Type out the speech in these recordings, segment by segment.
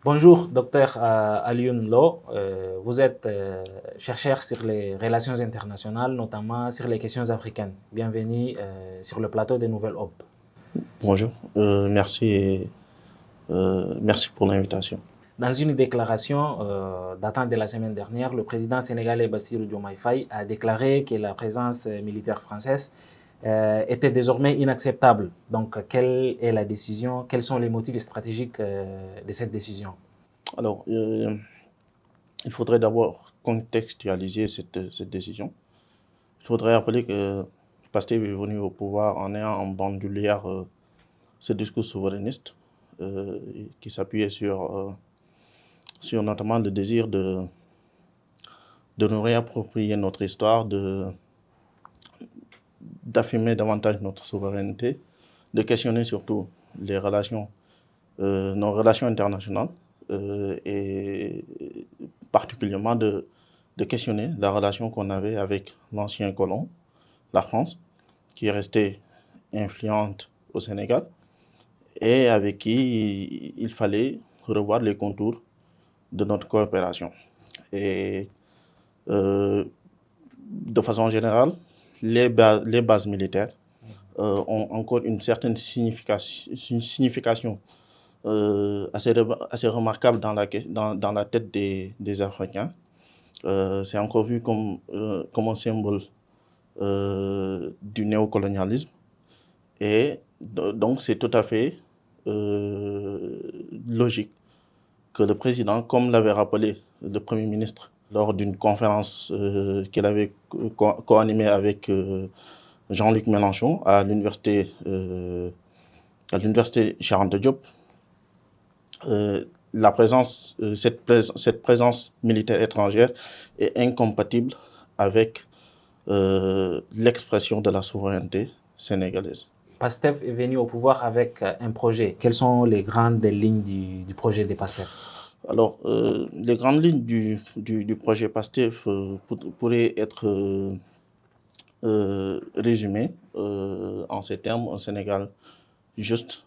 Bonjour, docteur Alioune Lo. Vous êtes chercheur sur les relations internationales, notamment sur les questions africaines. Bienvenue sur le plateau des Nouvelles Hope. Bonjour, merci pour l'invitation. Dans une déclaration datant de la semaine dernière, le président sénégalais Bassirou Diomaye Faye a déclaré que la présence militaire française était désormais inacceptable. Donc, quelle est la décision? Quels sont les motifs stratégiques de cette décision? Alors, il faudrait d'abord contextualiser cette décision. Il faudrait rappeler que Pastef est venu au pouvoir en ayant en bandoulière ce discours souverainiste qui s'appuyait sur notamment le désir de nous réapproprier notre histoire, d'affirmer davantage notre souveraineté, de questionner surtout nos relations internationales et particulièrement de questionner la relation qu'on avait avec l'ancien colon, la France, qui est restée influente au Sénégal et avec qui il fallait revoir les contours de notre coopération. Et de façon générale, les bases militaires ont encore une certaine signification assez remarquable dans la tête des Africains. C'est encore vu comme un symbole du néocolonialisme. Et donc, c'est tout à fait logique que le président, comme l'avait rappelé le Premier ministre lors d'une conférence qu'il avait co-animée avec Jean-Luc Mélenchon à l'université Cheikh Anta Diop, cette présence militaire étrangère est incompatible avec l'expression de la souveraineté sénégalaise. PASTEF est venu au pouvoir avec un projet. Quelles sont les grandes lignes du projet de PASTEF? Alors, les grandes lignes du projet PASTEF pourraient être résumées en ces termes: un Sénégal juste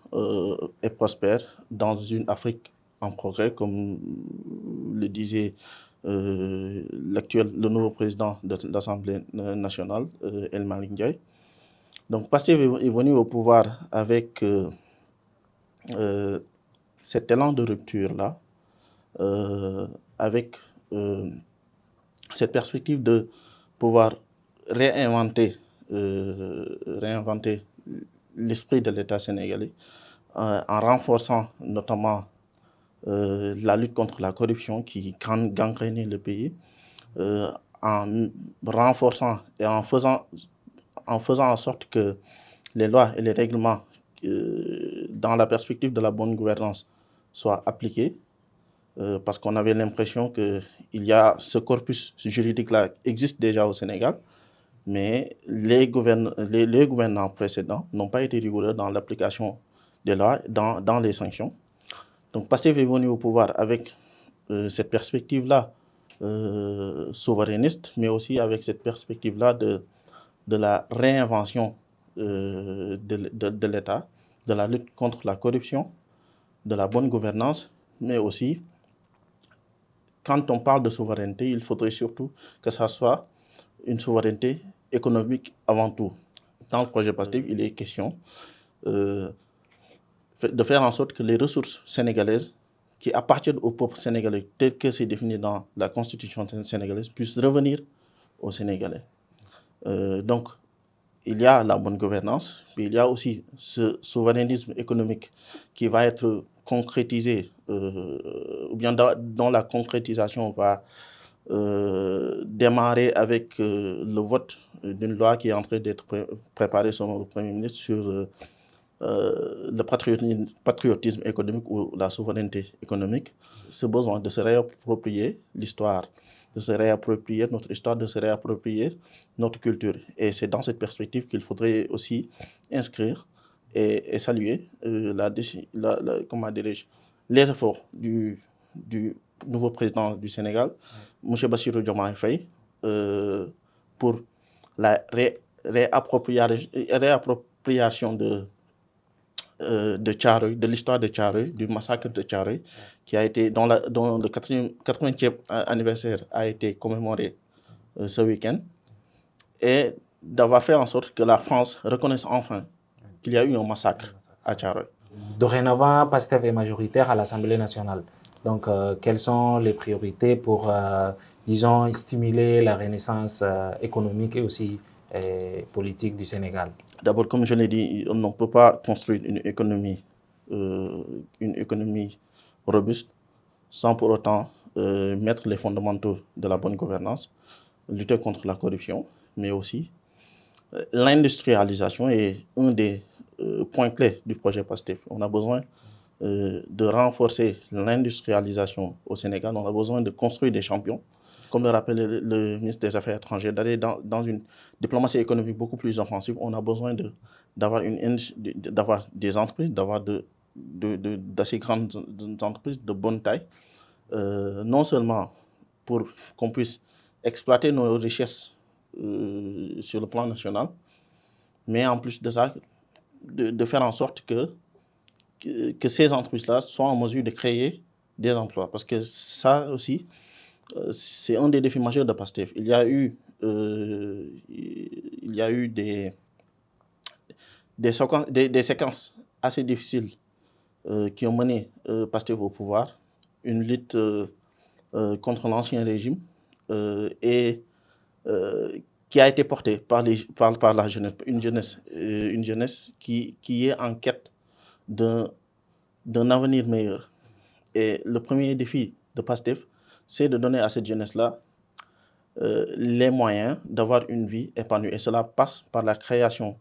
et prospère dans une Afrique en progrès, comme le disait le nouveau président de l'Assemblée nationale, El Malick Ndiaye. Donc, Pastef est venu au pouvoir avec cet élan de rupture-là, avec cette perspective de pouvoir réinventer l'esprit de l'État sénégalais en renforçant notamment la lutte contre la corruption qui gangrénait le pays, en renforçant et en faisant en sorte que les lois et les règlements, dans la perspective de la bonne gouvernance, soient appliqués, parce qu'on avait l'impression que ce corpus juridique-là existe déjà au Sénégal, mais les gouvernants précédents n'ont pas été rigoureux dans l'application des lois, dans les sanctions. Donc, Pastef est venu au pouvoir avec cette perspective-là souverainiste, mais aussi avec cette perspective-là de la réinvention de l'État, de la lutte contre la corruption, de la bonne gouvernance, mais aussi, quand on parle de souveraineté, il faudrait surtout que ça soit une souveraineté économique avant tout. Dans le projet PASTEF, il est question de faire en sorte que les ressources sénégalaises qui appartiennent au peuple sénégalais, tel que c'est défini dans la constitution sénégalaise, puissent revenir aux Sénégalais. Donc, il y a la bonne gouvernance, mais il y a aussi ce souverainisme économique qui va être concrétisé, ou bien dont la concrétisation va démarrer avec le vote d'une loi qui est en train d'être préparée selon le Premier ministre sur le patriotisme économique ou la souveraineté économique. Ce besoin de se réapproprier l'histoire, de se réapproprier notre histoire, de se réapproprier notre culture. Et c'est dans cette perspective qu'il faudrait aussi inscrire et saluer les efforts du nouveau président du Sénégal, M. Bassirou Diomaye Faye, pour la réappropriation de l'histoire de Tcharoy, du massacre de Tcharoy, dont le 80e anniversaire a été commémoré ce week-end, et d'avoir fait en sorte que la France reconnaisse enfin qu'il y a eu un massacre à Tcharoy. Dorénavant, PASTEF est majoritaire à l'Assemblée nationale. Donc, quelles sont les priorités pour, disons, stimuler la renaissance économique et aussi politique du Sénégal? D'abord, comme je l'ai dit, on ne peut pas construire une économie robuste sans pour autant mettre les fondamentaux de la bonne gouvernance, lutter contre la corruption, mais aussi l'industrialisation est un des points clés du projet PASTEF. On a besoin de renforcer l'industrialisation au Sénégal, on a besoin de construire des champions. Comme le rappelle le ministre des Affaires étrangères, d'aller dans une diplomatie économique beaucoup plus offensive. On a besoin d'avoir des entreprises, d'avoir d'assez grandes entreprises de bonne taille, non seulement pour qu'on puisse exploiter nos richesses sur le plan national, mais en plus de ça, de faire en sorte que ces entreprises-là soient en mesure de créer des emplois. Parce que ça aussi, c'est un des défis majeurs de PASTEF. Il y a eu des séquences assez difficiles qui ont mené PASTEF au pouvoir, une lutte contre l'ancien régime et qui a été portée par la jeunesse, une jeunesse qui est en quête d'un avenir meilleur. Et le premier défi de PASTEF, c'est de donner à cette jeunesse-là les moyens d'avoir une vie épanouie. Et cela passe par la création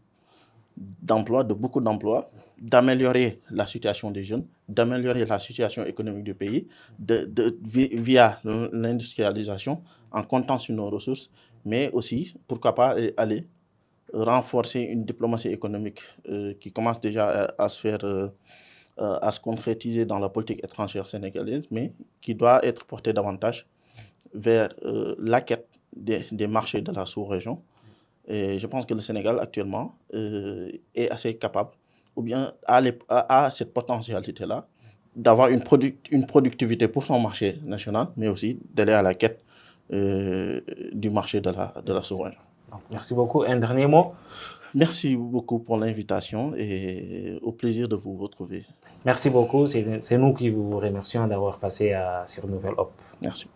d'emplois, de beaucoup d'emplois, d'améliorer la situation des jeunes, d'améliorer la situation économique du pays via l'industrialisation, en comptant sur nos ressources, mais aussi, pourquoi pas, aller renforcer une diplomatie économique qui commence déjà à se concrétiser dans la politique étrangère sénégalaise, mais qui doit être portée davantage vers la quête des marchés de la sous-région. Et je pense que le Sénégal actuellement est assez capable, ou bien a cette potentialité-là, d'avoir une productivité pour son marché national, mais aussi d'aller à la quête du marché de la sous-région. Merci beaucoup. Un dernier mot? Merci beaucoup pour l'invitation et au plaisir de vous retrouver. Merci beaucoup. C'est nous qui vous remercions d'avoir passé sur Nouvelle Hope. Merci.